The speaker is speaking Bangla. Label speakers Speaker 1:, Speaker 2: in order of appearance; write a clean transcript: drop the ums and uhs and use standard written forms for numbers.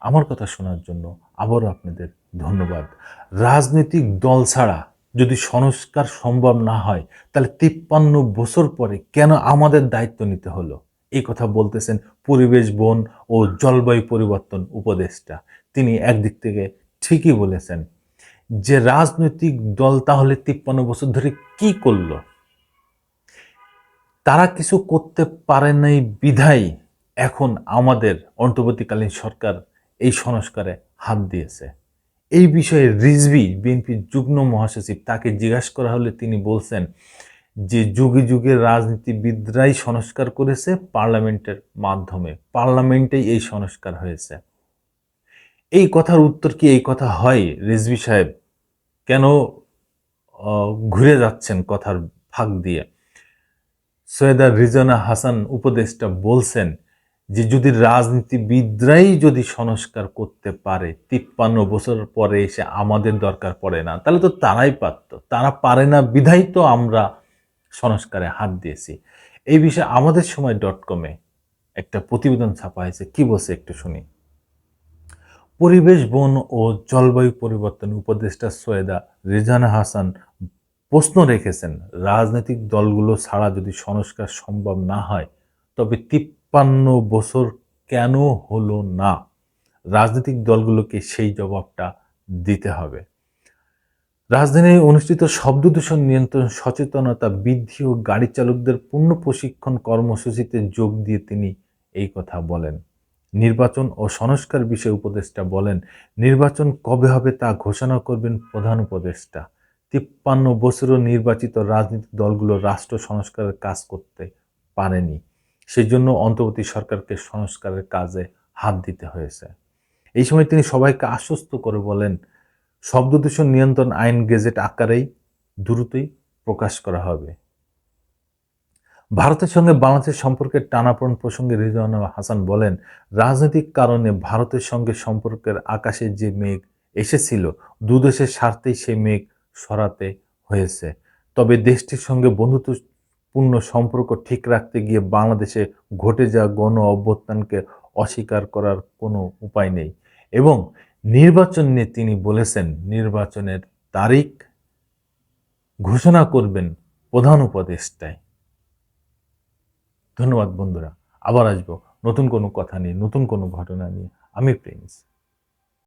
Speaker 1: আমার কথা শোনার জন্য আবারও আপনাদের ধন্যবাদ। রাজনৈতিক দল ছাড়া যদি সংস্কার সম্ভব না হয়, তাহলে ৫৩ বছর পরে কেন আমাদের দায়িত্ব নিতে হলো? এই কথা বলতেছেন পরিবেশ, বন ও জলবায়ু পরিবর্তন উপদেষ্টা। তিনি একদিক থেকে ঠিকই বলেছেন যে রাজনৈতিক দল তাহলে ৫৩ বছর ধরে কি করলো? তারা কিছু করতে পারে নাই বিধায় এখন আমাদের অন্তর্বর্তীকালীন সরকার এই সংস্কারে হাত দিয়েছে। এই বিষয়ে রিজভী বিএনপির যুগ্ম মহাসচিব, তাকে জিজ্ঞাসা করা হলে তিনি বলছেন যে যুগে যুগে রাজনীতিবিদরাই সংস্কার করেছে পার্লামেন্টের মাধ্যমে, পার্লামেন্টেই এই সংস্কার হয়েছে। এই কথার উত্তর কি এই কথা হয় রিজভী সাহেব? কেন ঘুরে যাচ্ছেন কথার ফাঁক দিয়ে? সৈয়দা রিজওয়ানা হাসান উপদেষ্টা বলছেন যে যদি রাজনীতিবিদরাই যদি সংস্কার করতে পারে ৫৩ বছর পরে এসে আমাদের দরকার পড়ে না, তাহলে তো তারাই পারত। তারা পারে না বিধায় তো আমরা সংস্কারে হাত দিয়েছি। এই বিষয়ে আমাদের সময় .com-এ একটা প্রতিবেদন ছাপা হয়েছে। কি বলছে একটু শুনি। পরিবেশ, বন ও জলবায়ু পরিবর্তন উপদেষ্টা সৈয়দা রিজওয়ানা হাসান প্রশ্ন রেখেছেন, রাজনৈতিক দলগুলো ছাড়া যদি সংস্কার সম্ভব না হয় তবে ৫৩ বছর কেন হলো না? রাজনৈতিক দলগুলোকে সেই জবাবটা দিতে হবে। রাজধানীতে অনুষ্ঠিত শব্দ দূষণ নিয়ন্ত্রণ সচেতনতা বৃদ্ধি ও গাড়ি চালকদের পূর্ণ প্রশিক্ষণ কর্মসূচিতে যোগ দিয়ে তিনি এই কথা বলেন। নির্বাচন ও সংস্কার বিষয়ে উপদেষ্টা বলেন, নির্বাচন কবে হবে তা ঘোষণা করবেন প্রধান উপদেষ্টা। ৫৩ বছরও নির্বাচিত রাজনৈতিক দলগুলো রাষ্ট্র সংস্কারের কাজ করতে পারেনি। সেই জন্য অন্তর্বর্তী সরকারকে সংস্কারের কাজে হাত দিতে হয়েছে। এই সময় তিনি সবাইকে আশ্বস্ত করে বলেন, শব্দ দূষণ নিয়ন্ত্রণ আইন গেজেট আকারেই দ্রুতই প্রকাশ করা হবে। ভারতের সঙ্গে বাংলাদেশের সম্পর্কের টানাপোড়েন প্রসঙ্গে রিজওয়ানা হাসান বলেন, রাজনৈতিক কারণে ভারতের সঙ্গে সম্পর্কের আকাশে যে মেঘ এসেছিল, দুদেশের স্বার্থেই সেই মেঘ সরাতে হয়েছে। তবে দেশটির সঙ্গে বন্ধুত্বপূর্ণ সম্পর্ক ঠিক রাখতে গিয়ে বাংলাদেশে ঘটে যাওয়া গণ অভ্যুত্থানকে অস্বীকার করার কোনো উপায় নেই। এবং নির্বাচন নিয়ে তিনি বলেছেন, নির্বাচনের তারিখ ঘোষণা করবেন প্রধান উপদেষ্টায়। ধন্যবাদ বন্ধুরা, আবার আসবো নতুন কোনো কথা নিয়ে, নতুন কোনো ঘটনা নিয়ে। আমি প্রিন্স।